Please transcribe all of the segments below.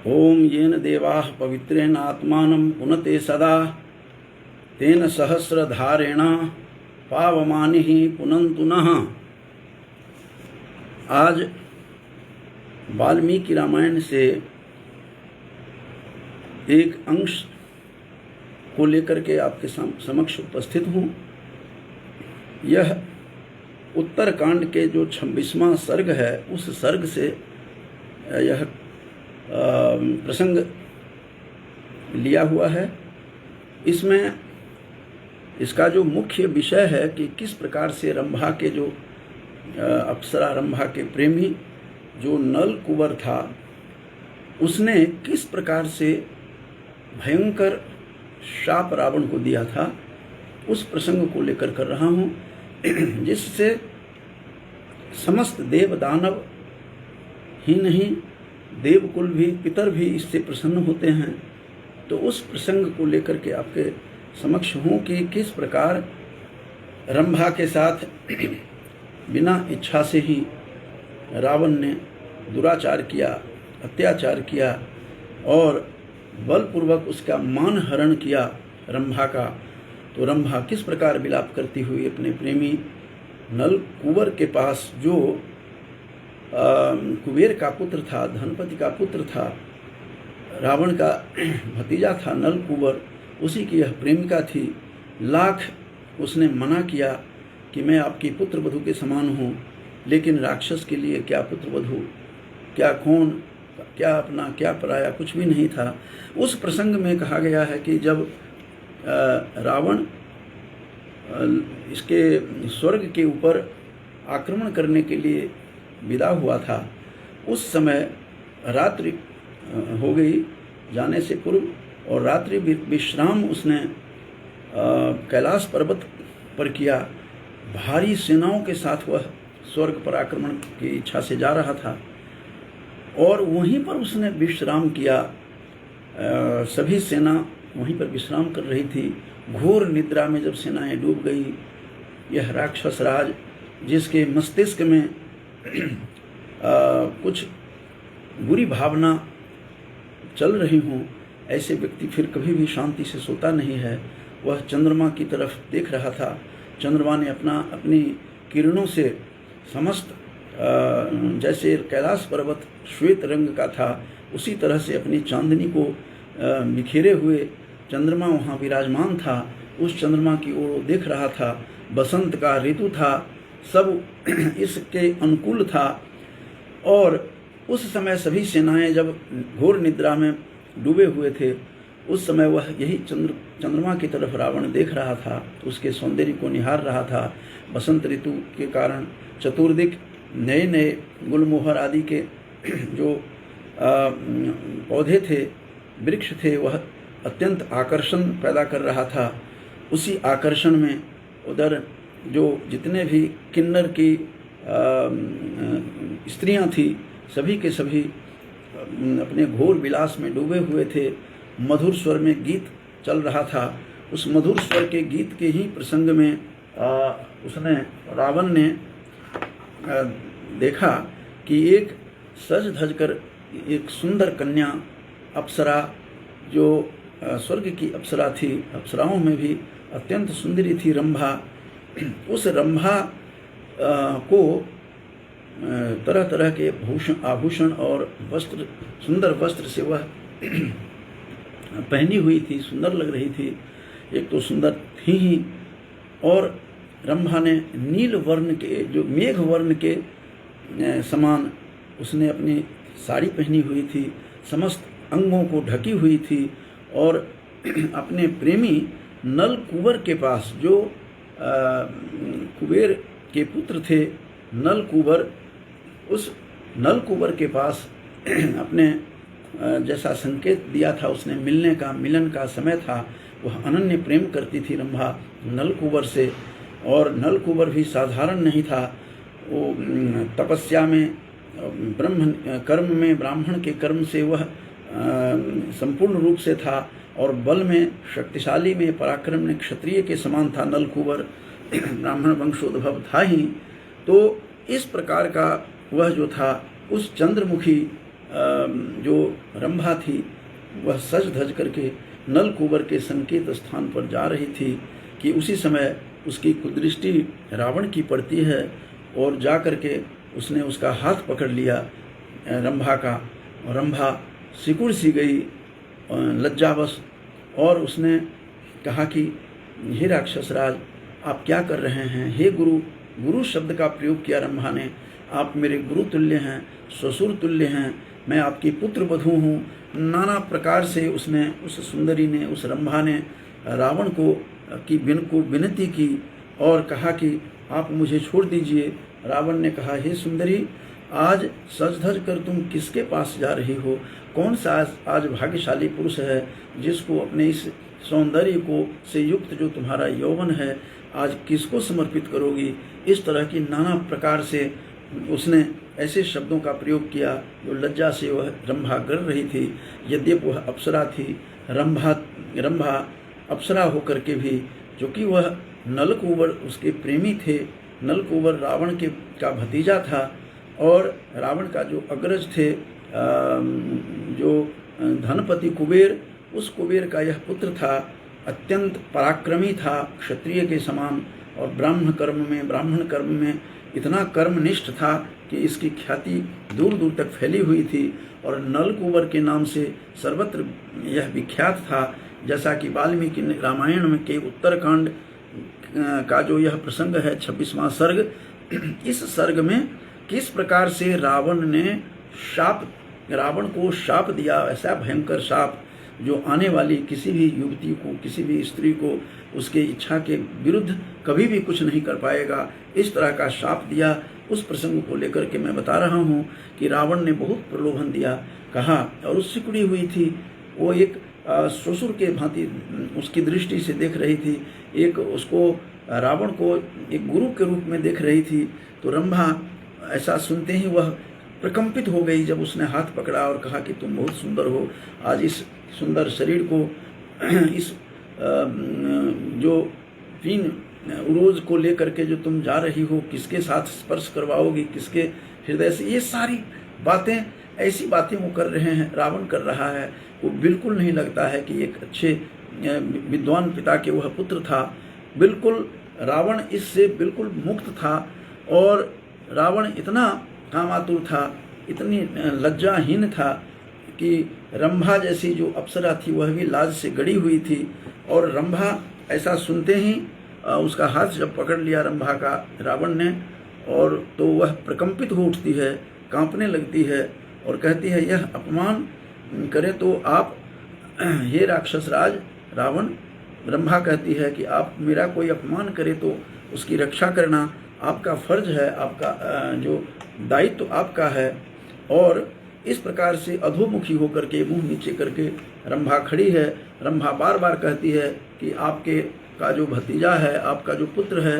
ओम येन देवाः पवित्रेण आत्मानं पुनते सदा तेन सहस्रधारेण पावमानिः पुनन्तु नः। आज वाल्मीकि रामायण से एक अंश को लेकर के आपके समक्ष उपस्थित हूँ। यह उत्तरकांड के जो 26वां सर्ग है, उस सर्ग से यह प्रसंग लिया हुआ है। इसमें इसका जो मुख्य विषय है कि किस प्रकार से रंभा के जो अप्सरा रंभा के प्रेमी जो नल कुंवर था, उसने किस प्रकार से भयंकर शाप रावण को दिया था, उस प्रसंग को लेकर कर रहा हूँ, जिससे समस्त देव दानव ही नहीं, देवकुल भी, पितर भी इससे प्रसन्न होते हैं। तो उस प्रसंग को लेकर के आपके समक्ष हूँ कि किस प्रकार रंभा के साथ बिना इच्छा से ही रावण ने दुराचार किया, अत्याचार किया और बलपूर्वक उसका मान हरण किया रंभा का। तो रंभा किस प्रकार विलाप करती हुई अपने प्रेमी नल कुंवर के पास, जो कुबेर का पुत्र था, धनपति का पुत्र था, रावण का भतीजा था नल कुंवर, उसी की यह प्रेमिका थी। लाख उसने मना किया कि मैं आपकी पुत्र वधू के समान हूँ, लेकिन राक्षस के लिए क्या पुत्र वधू, क्या कौन, क्या अपना क्या पराया, कुछ भी नहीं था। उस प्रसंग में कहा गया है कि जब रावण इसके स्वर्ग के ऊपर आक्रमण करने के लिए विदा हुआ था, उस समय रात्रि हो गई जाने से पूर्व, और रात्रि विश्राम उसने कैलाश पर्वत पर किया। भारी सेनाओं के साथ वह स्वर्ग पर आक्रमण की इच्छा से जा रहा था और वहीं पर उसने विश्राम किया। सभी सेना वहीं पर विश्राम कर रही थी। घोर निद्रा में जब सेनाएं डूब गई, यह राक्षस राज जिसके मस्तिष्क में कुछ बुरी भावना चल रही हों, ऐसे व्यक्ति फिर कभी भी शांति से सोता नहीं है। वह चंद्रमा की तरफ देख रहा था। चंद्रमा ने अपनी किरणों से समस्त जैसे कैलाश पर्वत श्वेत रंग का था, उसी तरह से अपनी चांदनी को बिखेरे हुए चंद्रमा वहाँ विराजमान था। उस चंद्रमा की ओर देख रहा था। बसंत का ऋतु था, सब इसके अनुकूल था। और उस समय सभी सेनाएं जब घोर निद्रा में डूबे हुए थे, उस समय वह यही चंद्रमा की तरफ रावण देख रहा था, उसके सौंदर्य को निहार रहा था। बसंत ऋतु के कारण चतुर्दिक नए नए गुलमोहर आदि के जो पौधे थे, वृक्ष थे, वह अत्यंत आकर्षण पैदा कर रहा था। उसी आकर्षण में उधर जो जितने भी किन्नर की स्त्रियां थी, सभी के सभी अपने घोर विलास में डूबे हुए थे। मधुर स्वर में गीत चल रहा था। उस मधुर स्वर के गीत के ही प्रसंग में उसने रावण ने देखा कि एक सज धज कर एक सुंदर कन्या अप्सरा, जो स्वर्ग की अप्सरा थी, अप्सराओं में भी अत्यंत सुंदरी थी रंभा। उस रंभा को तरह तरह के आभूषण और वस्त्र, सुंदर वस्त्र से वह पहनी हुई थी, सुंदर लग रही थी। एक तो सुंदर थी ही, और रंभा ने नील वर्ण के, जो मेघ वर्ण के समान उसने अपनी साड़ी पहनी हुई थी, समस्त अंगों को ढकी हुई थी। और अपने प्रेमी नल कुंवर के पास, जो कुबेर के पुत्र थे नल कुंवर, उस नल कुंवर के पास अपने जैसा संकेत दिया था उसने, मिलने का, मिलन का समय था। वह अनन्य प्रेम करती थी रंभा नल कुंवर से। और नल कुंवर भी साधारण नहीं था। वो तपस्या में, ब्रह्म कर्म में, ब्राह्मण के कर्म से वह संपूर्ण रूप से था, और बल में शक्तिशाली में, पराक्रम में क्षत्रिय के समान था नल कुंवर। ब्राह्मण वंशोद्भव था ही। तो इस प्रकार का वह जो था, उस चंद्रमुखी जो रंभा थी वह सज धज करके नलकूबर के संकेत स्थान पर जा रही थी कि उसी समय उसकी कुदृष्टि रावण की पड़ती है और जा करके उसने उसका हाथ पकड़ लिया रंभा का, और रंभा सिकुड़ सी गई लज्जावश, और उसने कहा कि हे राक्षस राज, आप क्या कर रहे हैं? हे गुरु, गुरु शब्द का प्रयोग किया रंभा ने। आप मेरे गुरु तुल्य हैं, ससुर तुल्य हैं, मैं आपकी पुत्र वधू हूँ। नाना प्रकार से उसने, उस सुंदरी ने, उस रंभा ने रावण को विनती की और कहा कि आप मुझे छोड़ दीजिए। रावण ने कहा, हे सुंदरी, आज सज धज कर तुम किसके पास जा रही हो? कौन सा आज भाग्यशाली पुरुष है जिसको अपने इस सौंदर्य को से युक्त जो तुम्हारा यौवन है, आज किसको समर्पित करोगी? इस तरह की नाना प्रकार से उसने ऐसे शब्दों का प्रयोग किया जो लज्जा से वह रंभा गर रही थी। यद्यपि वह अप्सरा थी, रंभा अप्सरा होकर के भी, जो कि वह नलकूबर उसके प्रेमी थे, नलकूबर रावण का भतीजा था, और रावण का जो अग्रज थे, जो धनपति कुबेर, उस कुबेर का यह पुत्र था। अत्यंत पराक्रमी था, क्षत्रिय के समान, और ब्राह्मण कर्म में इतना कर्मनिष्ठ था कि इसकी ख्याति दूर दूर तक फैली हुई थी और नलकूबर के नाम से सर्वत्र यह विख्यात था। जैसा कि वाल्मीकि रामायण में के उत्तरकांड का जो यह प्रसंग है 26वां सर्ग, इस सर्ग में किस प्रकार से रावण को शाप दिया, ऐसा भयंकर शाप जो आने वाली किसी भी युवती को, किसी भी स्त्री को उसके इच्छा के विरुद्ध कभी भी कुछ नहीं कर पाएगा, इस तरह का शाप दिया। उस प्रसंग को लेकर के मैं बता रहा हूँ कि रावण ने बहुत प्रलोभन दिया, कहा, और उस सिकुड़ी हुई थी वो एक ससुर के भांति उसकी दृष्टि से देख रही थी, एक उसको रावण को एक गुरु के रूप में देख रही थी। तो रंभा ऐसा सुनते ही वह प्रकंपित हो गई जब उसने हाथ पकड़ा और कहा कि तुम बहुत सुंदर हो, आज इस सुंदर शरीर को, इस जो 3 उरोज को लेकर के जो तुम जा रही हो, किसके साथ स्पर्श करवाओगी, किसके हृदय से? ये सारी बातें, ऐसी बातें वो कर रहे हैं, रावण कर रहा है। वो बिल्कुल नहीं लगता है कि एक अच्छे विद्वान पिता के वह पुत्र था। बिल्कुल रावण इससे बिल्कुल मुक्त था, और रावण इतना कामातुर था, इतनी लज्जाहीन था कि रंभा जैसी जो अप्सरा थी वह भी लाज से गड़ी हुई थी। और रंभा ऐसा सुनते ही उसका हाथ जब पकड़ लिया रंभा का रावण ने, और तो वह प्रकंपित हो उठती है, कांपने लगती है और कहती है, यह अपमान करे तो आप, हे राक्षस राज रावण। रंभा कहती है कि आप मेरा कोई अपमान करे तो उसकी रक्षा करना आपका फर्ज है, आपका जो दायित्व तो आपका है। और इस प्रकार से अधोमुखी होकर के, मुंह नीचे करके रंभा खड़ी है। रंभा बार बार कहती है कि आपके का जो भतीजा है, आपका जो पुत्र है,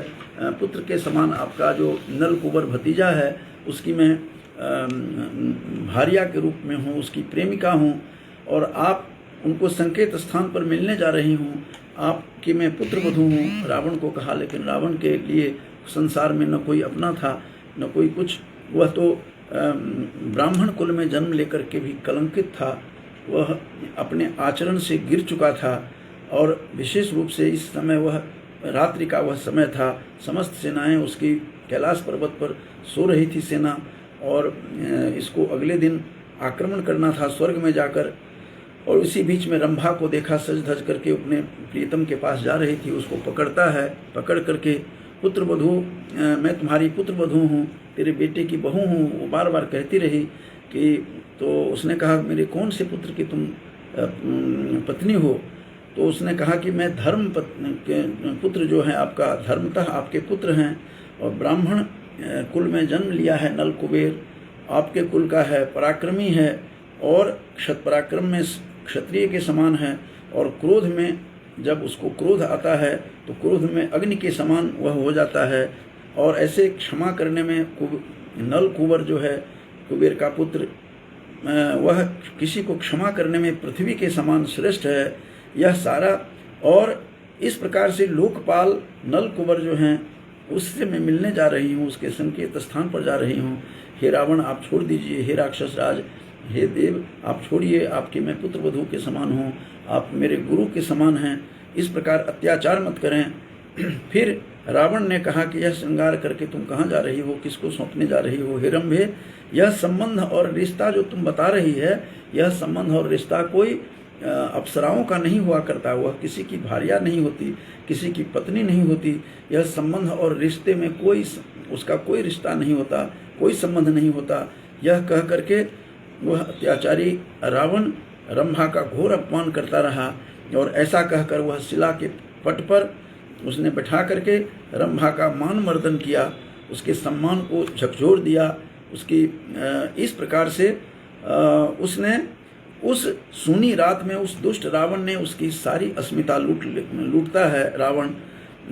पुत्र के समान आपका जो नलकूबर भतीजा है, उसकी मैं भार्या के रूप में हूँ, उसकी प्रेमिका हूँ, और आप उनको संकेत स्थान पर मिलने जा रही हूँ, आपकी मैं पुत्र वधू हूँ, रावण को कहा। लेकिन रावण के लिए संसार में न कोई अपना था, न कोई कुछ। वह तो ब्राह्मण कुल में जन्म लेकर के भी कलंकित था, वह अपने आचरण से गिर चुका था। और विशेष रूप से इस समय वह रात्रि का वह समय था, समस्त सेनाएं उसकी कैलाश पर्वत पर सो रही थी सेना, और इसको अगले दिन आक्रमण करना था स्वर्ग में जाकर। और उसी बीच में रंभा को देखा सज धज करके अपने प्रियतम के पास जा रही थी, उसको पकड़ता है, पकड़ करके पुत्र वधू, मैं तुम्हारी पुत्र वधू हूँ, तेरे बेटे की बहू हूँ, वो बार बार कहती रही कि, तो उसने कहा मेरे कौन से पुत्र की तुम पत्नी हो? तो उसने कहा कि मैं धर्म पुत्र जो है आपका, धर्मतः आपके पुत्र हैं, और ब्राह्मण कुल में जन्म लिया है नल कुबेर, आपके कुल का है, पराक्रमी है, और पराक्रम में क्षत्रिय के समान है, और क्रोध में जब उसको क्रोध आता है तो क्रोध में अग्नि के समान वह हो जाता है। और ऐसे क्षमा करने में नल कुबर जो है, कुबेर का पुत्र, वह किसी को क्षमा करने में पृथ्वी के समान श्रेष्ठ है। यह सारा, और इस प्रकार से लोकपाल नल कुबर जो हैं, उससे मैं मिलने जा रही हूँ, उसके संकेत स्थान पर जा रही हूँ। हे रावण, आप छोड़ दीजिए, हे राक्षस राज, हे देव आप छोड़िए, आपकी मैं पुत्र वधू के समान हूँ, आप मेरे गुरु के समान हैं, इस प्रकार अत्याचार मत करें। फिर रावण ने कहा कि यह श्रृंगार करके तुम कहाँ जा रही हो, किसको सौंपने जा रही हो? हिरंभे, यह संबंध और रिश्ता जो तुम बता रही है, यह संबंध और रिश्ता कोई अप्सराओं का नहीं हुआ करता, वह किसी की भार्या नहीं होती, किसी की पत्नी नहीं होती। यह संबंध और रिश्ते में कोई उसका कोई रिश्ता नहीं होता, कोई संबंध नहीं होता। यह कह करके वह अत्याचारी रावण रंभा का घोर अपमान करता रहा, और ऐसा कहकर वह शिला के पट पर उसने बैठा करके रंभा का मान मर्दन किया, उसके सम्मान को झकझोर दिया। उसकी इस प्रकार से उसने उस सूनी रात में उस दुष्ट रावण ने उसकी सारी अस्मिता लूटता है। रावण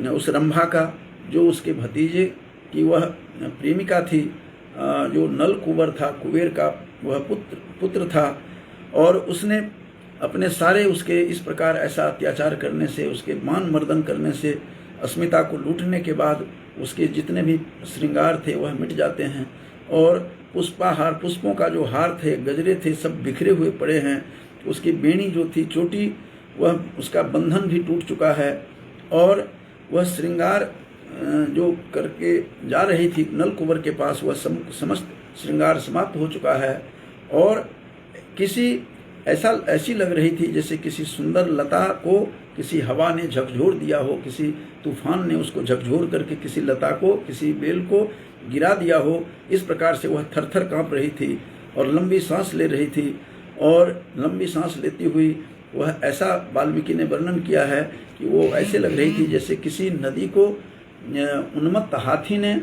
उस रंभा का, जो उसके भतीजे की वह प्रेमिका थी, जो नल कुंवर था, कुबेर का वह पुत्र था, और उसने अपने सारे उसके इस प्रकार ऐसा अत्याचार करने से, उसके मान मर्दन करने से, अस्मिता को लूटने के बाद उसके जितने भी श्रृंगार थे वह मिट जाते हैं, और पुष्पाहार, पुष्पों का जो हार थे, गजरे थे, सब बिखरे हुए पड़े हैं। उसकी बेणी जो थी चोटी, वह उसका बंधन भी टूट चुका है, और वह श्रृंगार जो करके जा रही थी नल कुंवर के पास, वह समस्त श्रृंगार समाप्त हो चुका है। और ऐसी लग रही थी जैसे किसी सुंदर लता को किसी हवा ने झकझोर दिया हो, किसी तूफान ने उसको झकझोर करके किसी लता को, किसी बेल को गिरा दिया हो। इस प्रकार से वह थरथर कांप रही थी और लंबी सांस ले रही थी, और लंबी सांस लेती हुई वह ऐसा वाल्मीकि ने वर्णन किया है कि वो ऐसे लग रही थी जैसे किसी नदी को उन्मत्त हाथी ने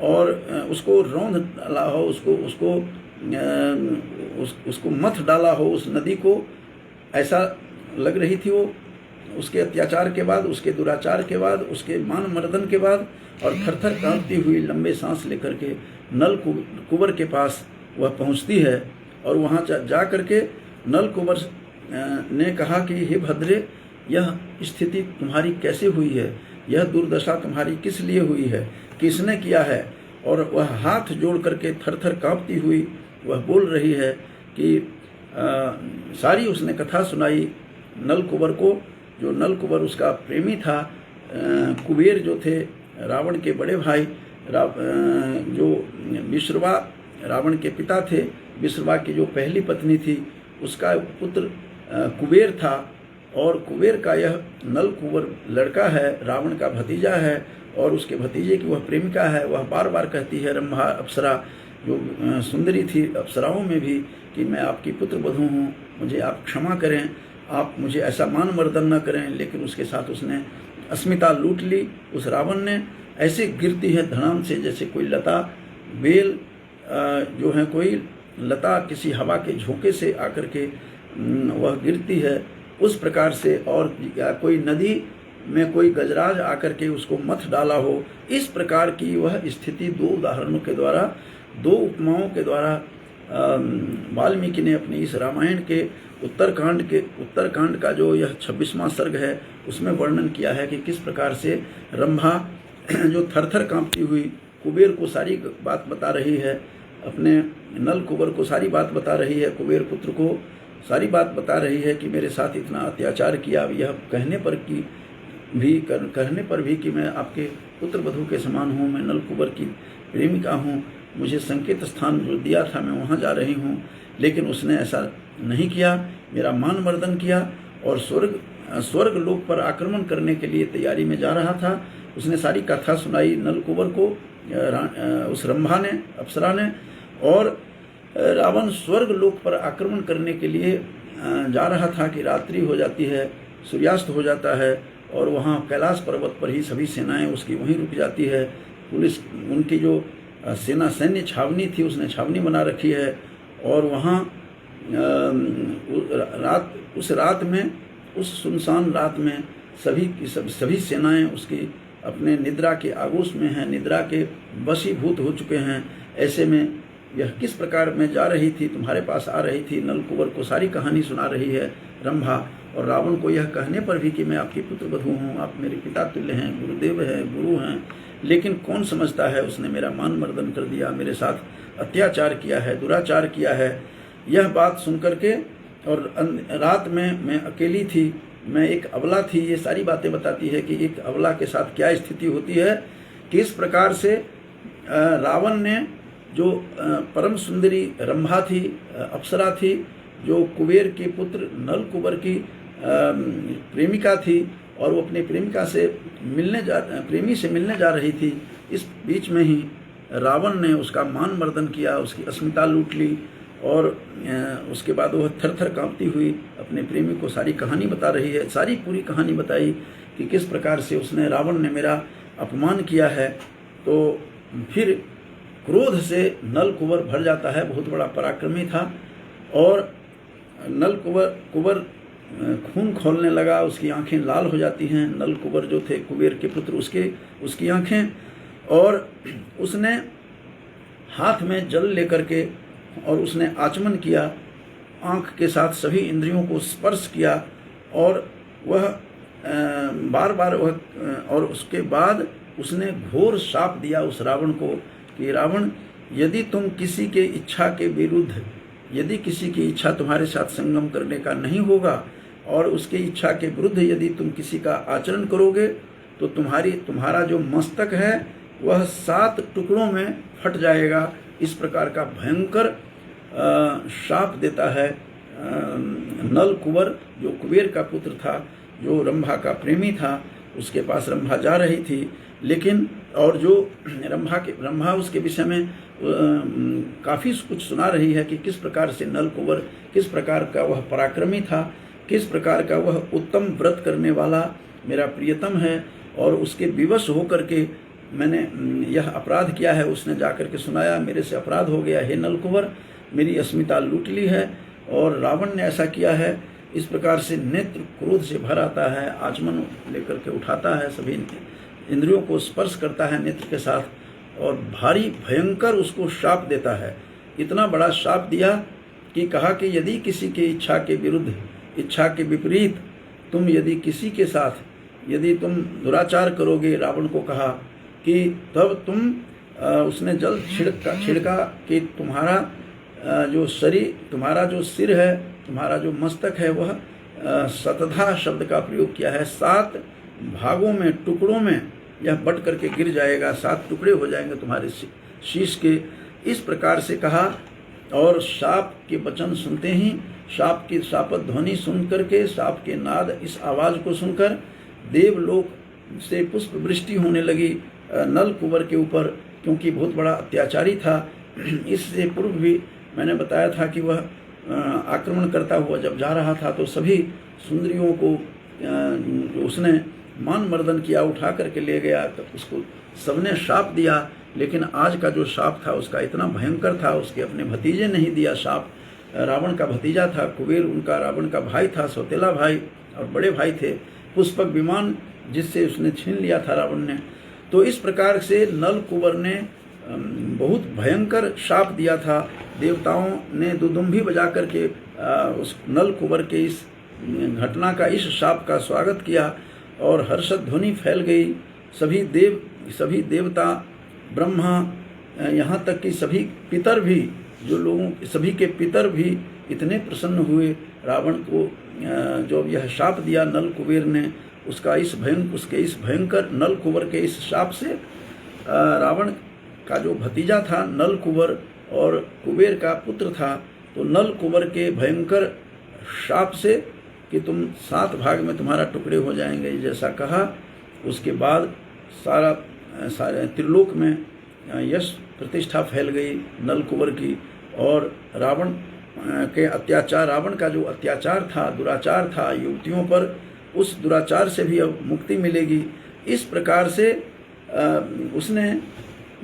और उसको रौंद डाला हो, उसको मथ डाला हो उस नदी को, ऐसा लग रही थी वो। उसके अत्याचार के बाद, उसके दुराचार के बाद, उसके मान मर्दन के बाद, और थरथर कांपती हुई लंबे सांस लेकर के नल कुंवर के पास वह पहुंचती है। और वहां जा करके नल कुंवर ने कहा कि हे भद्रे, यह स्थिति तुम्हारी कैसे हुई है, यह दुर्दशा तुम्हारी किस लिए हुई है, किसने किया है? और वह हाथ जोड़ करके थरथर कांपती हुई वह बोल रही है कि सारी उसने कथा सुनाई नल कुंवर को। जो नल कुंवर उसका प्रेमी था, कुबेर जो थे रावण के बड़े भाई, जो विश्रवा रावण के पिता थे, विश्रवा की जो पहली पत्नी थी, उसका पुत्र कुबेर था, और कुबेर का यह नल कुंवर लड़का है, रावण का भतीजा है, और उसके भतीजे की वह प्रेमिका है। वह बार बार कहती है, रंभा अप्सरा जो सुंदरी थी अप्सराओं में भी, कि मैं आपकी पुत्र वधू हूँ, मुझे आप क्षमा करें, आप मुझे ऐसा मान मर्दन न करें। लेकिन उसके साथ उसने अस्मिता लूट ली। उस रावण ने ऐसे गिरती है धड़ाम से जैसे कोई लता, बेल जो है कोई लता किसी हवा के झोंके से आकर के वह गिरती है, उस प्रकार से। और कोई नदी में कोई गजराज आकर के उसको मथ डाला हो, इस प्रकार की वह स्थिति दो उदाहरणों के द्वारा, दो उपमाओं के द्वारा वाल्मीकि ने अपनी इस रामायण के उत्तरकांड का जो यह 26वां सर्ग है उसमें वर्णन किया है कि किस प्रकार से रंभा जो थरथर कांपती हुई कुबेर को सारी बात बता रही है, अपने नल कुंवर को सारी बात बता रही है, कुबेर पुत्र को सारी बात बता रही है कि मेरे साथ इतना अत्याचार किया, यह कहने पर भी कि मैं आपके पुत्र वधू के समान हूँ, मैं नल कुंवर की प्रेमिका हूँ, मुझे संकेत स्थान जो दिया था मैं वहाँ जा रही हूँ। लेकिन उसने ऐसा नहीं किया, मेरा मान मर्दन किया, और स्वर्ग लोक पर आक्रमण करने के लिए तैयारी में जा रहा था। उसने सारी कथा सुनाई नल कुंवर को, उस रंभा ने, अप्सरा ने, और रावण स्वर्ग लोक पर आक्रमण करने के लिए जा रहा था कि रात्रि हो जाती है, सूर्यास्त हो जाता है, और वहाँ कैलाश पर्वत पर ही सभी सेनाएं उसकी वहीं रुक जाती है। पुलिस, उनकी जो सैन्य छावनी थी, उसने छावनी बना रखी है, और वहाँ उस रात में, उस सुनसान रात में सभी सेनाएं उसकी अपने निद्रा के आगोश में हैं, निद्रा के वशीभूत हो चुके हैं। ऐसे में यह किस प्रकार में जा रही थी, तुम्हारे पास आ रही थी, नल कुंवर को सारी कहानी सुना रही है रंभा, और रावण को यह कहने पर भी कि मैं आपकी पुत्र वधू हूँ, आप मेरे पिता तुल्य हैं, गुरुदेव हैं, गुरु हैं। लेकिन कौन समझता है, उसने मेरा मान मर्दन कर दिया, मेरे साथ अत्याचार किया है, दुराचार किया है। यह बात सुनकर के, और रात में मैं अकेली थी, मैं एक अबला थी, ये सारी बातें बताती है कि एक अबला के साथ क्या स्थिति होती है। किस प्रकार से रावण ने जो परम सुंदरी रंभा थी, अप्सरा थी, जो कुबेर के पुत्र नल कुबर की प्रेमिका थी, और वो अपनी प्रेमी से मिलने जा रही थी। इस बीच में ही रावण ने उसका मान मर्दन किया, उसकी अस्मिता लूट ली, और उसके बाद वह थर थर कांपती हुई अपने प्रेमी को सारी कहानी बता रही है। सारी पूरी कहानी बताई कि किस प्रकार से रावण ने मेरा अपमान किया है। तो फिर क्रोध से नल कुबर भर जाता है, बहुत बड़ा पराक्रमी था, और नल कुबर खून खोलने लगा, उसकी आंखें लाल हो जाती हैं। नल कुबर जो थे कुबेर के पुत्र, उसकी आंखें, और उसने हाथ में जल लेकर के और उसने आचमन किया, आंख के साथ सभी इंद्रियों को स्पर्श किया, और वह बार बार और उसके बाद उसने घोर शाप दिया उस रावण को कि रावण, यदि तुम किसी के इच्छा के विरुद्ध, यदि किसी की इच्छा तुम्हारे साथ संगम करने का नहीं होगा और उसकी इच्छा के विरुद्ध यदि तुम किसी का आचरण करोगे तो तुम्हारा जो मस्तक है वह 7 टुकड़ों में फट जाएगा। इस प्रकार का भयंकर शाप देता है नल कुबर, जो कुबेर का पुत्र था, जो रंभा का प्रेमी था। उसके पास रंभा जा रही थी, लेकिन और जो रंभा उसके विषय में काफ़ी कुछ सुना रही है कि किस प्रकार से नल कुबर, किस प्रकार का वह पराक्रमी था, किस प्रकार का वह उत्तम व्रत करने वाला मेरा प्रियतम है, और उसके विवश होकर के मैंने यह अपराध किया है। उसने जाकर के सुनाया, मेरे से अपराध हो गया, हे नल कुबर, मेरी अस्मिता लूट ली है और रावण ने ऐसा किया है। इस प्रकार से नेत्र क्रोध से भर आता है, आचमन लेकर के उठाता है, सभी इंद्रियों को स्पर्श करता है नेत्र के साथ, और भारी भयंकर उसको शाप देता है। इतना बड़ा शाप दिया कि कहा कि यदि किसी की इच्छा के विरुद्ध, इच्छा के विपरीत तुम यदि किसी के साथ यदि तुम दुराचार करोगे, रावण को कहा कि तब तुम उसने जल छिड़का कि तुम्हारा जो शरीर, तुम्हारा जो सिर है, तुम्हारा जो मस्तक है, वह शतधा शब्द का प्रयोग किया है, 7 भागों में, टुकड़ों में यह बट करके गिर जाएगा, 7 टुकड़े हो जाएंगे तुम्हारे शीश के। इस प्रकार से कहा, और शाप के वचन सुनते ही, शाप की शापत ध्वनि सुन करके, शाप के नाद, इस आवाज़ को सुनकर देवलोक से पुष्प वृष्टि होने लगी नल कुबर के ऊपर, क्योंकि बहुत बड़ा अत्याचारी था। इससे पूर्व भी मैंने बताया था कि वह आक्रमण करता हुआ जब जा रहा था तो सभी सुंदरियों को उसने मान मर्दन किया, उठा करके ले गया, तो उसको सबने शाप दिया। लेकिन आज का जो शाप था उसका इतना भयंकर था, उसके अपने भतीजे नहीं दिया शाप। रावण का भतीजा था कुबेर, उनका रावण का भाई था, सौतेला भाई और बड़े भाई थे, पुष्पक विमान जिससे उसने छीन लिया था रावण ने। तो इस प्रकार से नल कुबर ने बहुत भयंकर शाप दिया था। देवताओं ने दुदुम्भी बजा करके उस नल कुबर के इस घटना का, इस शाप का स्वागत किया, और हर्षद ध्वनि फैल गई। सभी देवता, ब्रह्मा, यहाँ तक कि सभी पितर भी, सभी के पितर भी इतने प्रसन्न हुए रावण को जो यह शाप दिया नल कुबेर ने, उसके इस भयंकर नल कुबर के इस शाप से रावण का जो भतीजा था नल कुबर और कुबेर का पुत्र था, तो नल कुबर के भयंकर शाप से कि तुम 7 भाग में तुम्हारा टुकड़े हो जाएंगे, जैसा कहा, उसके बाद सारे त्रिलोक में यश प्रतिष्ठा फैल गई नल कुबर की। और रावण के अत्याचार, रावण का जो अत्याचार था, दुराचार था युवतियों पर, उस दुराचार से भी अब मुक्ति मिलेगी। इस प्रकार से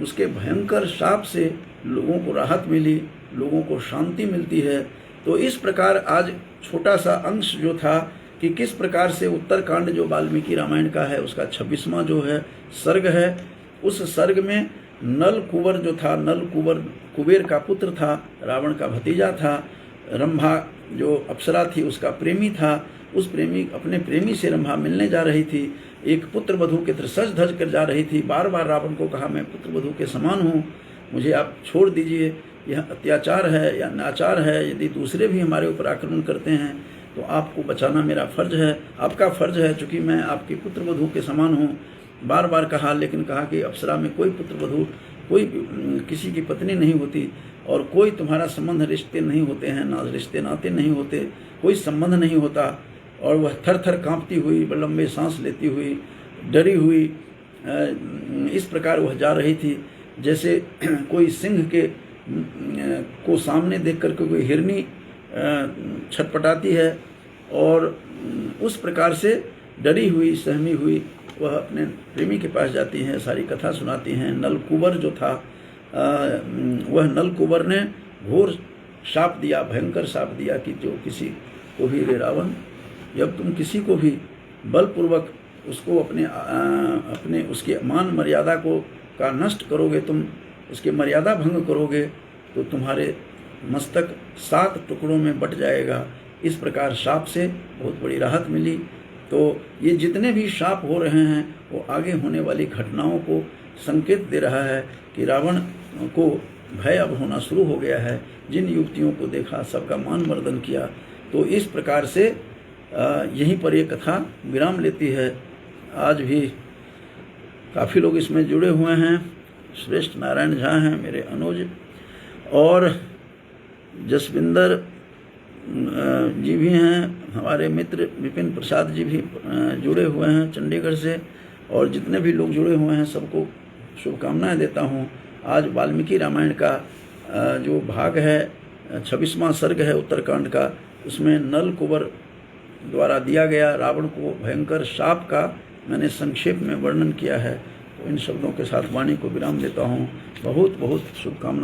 उसके भयंकर शाप से लोगों को राहत मिली, लोगों को शांति मिलती है। तो इस प्रकार आज छोटा सा अंश जो था कि किस प्रकार से उत्तरकांड जो वाल्मीकि रामायण का है उसका 26वां जो है सर्ग है, उस सर्ग में नल कुबर जो था, नल कुबर कुबेर का पुत्र था, रावण का भतीजा था, रंभा जो अप्सरा थी उसका प्रेमी था, अपने प्रेमी से रंभा मिलने जा रही थी, एक पुत्र वधू के तरह सज धज कर जा रही थी। बार बार रावण को कहा, मैं पुत्र वधू के समान हूँ, मुझे आप छोड़ दीजिए, यह अत्याचार है या नाचार है, यदि दूसरे भी हमारे ऊपर आक्रमण करते हैं तो आपको बचाना मेरा फ़र्ज है, आपका फ़र्ज है, चूँकि मैं आपकी पुत्रवधू के समान हूँ। बार बार कहा, लेकिन कहा कि अप्सरा में कोई पुत्रवधू, कोई किसी की पत्नी नहीं होती और कोई तुम्हारा संबंध रिश्ते नहीं होते हैं, ना रिश्ते नाते नहीं होते, कोई संबंध नहीं होता। और वह थर थर काँपती हुई, लंबे सांस लेती हुई, डरी हुई, इस प्रकार वह जा रही थी जैसे कोई सिंह के को सामने देख कर के कोई हिरनी छटपटाती है, और उस प्रकार से डरी हुई, सहमी हुई वह अपने प्रेमी के पास जाती हैं, सारी कथा सुनाती हैं। नलकुबर जो था, वह नलकुबर ने घोर शाप दिया, भयंकर शाप दिया कि जो किसी को भी, रे रावण, जब तुम किसी को भी बलपूर्वक उसको अपने उसके मान मर्यादा को का नष्ट करोगे, तुम उसकी मर्यादा भंग करोगे, तो तुम्हारे मस्तक 7 टुकड़ों में बट जाएगा। इस प्रकार शाप से बहुत बड़ी राहत मिली। तो ये जितने भी शाप हो रहे हैं वो आगे होने वाली घटनाओं को संकेत दे रहा है कि रावण को भय अब होना शुरू हो गया है। जिन युवतियों को देखा सबका मान मर्दन किया। तो इस प्रकार से यहीं पर ये कथा विराम लेती है। आज भी काफ़ी लोग इसमें जुड़े हुए हैं। श्रेष्ठ नारायण झा हैं मेरे अनुज, और जसविंदर जी भी हैं, हमारे मित्र विपिन प्रसाद जी भी जुड़े हुए हैं चंडीगढ़ से, और जितने भी लोग जुड़े हुए हैं सबको शुभकामनाएं देता हूं। आज वाल्मीकि रामायण का जो भाग है, 26वां सर्ग है उत्तरकांड का, उसमें नलकुबर द्वारा दिया गया रावण को भयंकर शाप का मैंने संक्षेप में वर्णन किया है। तो इन शब्दों के साथ वाणी को विराम देता हूँ। बहुत बहुत शुभकामनाएं।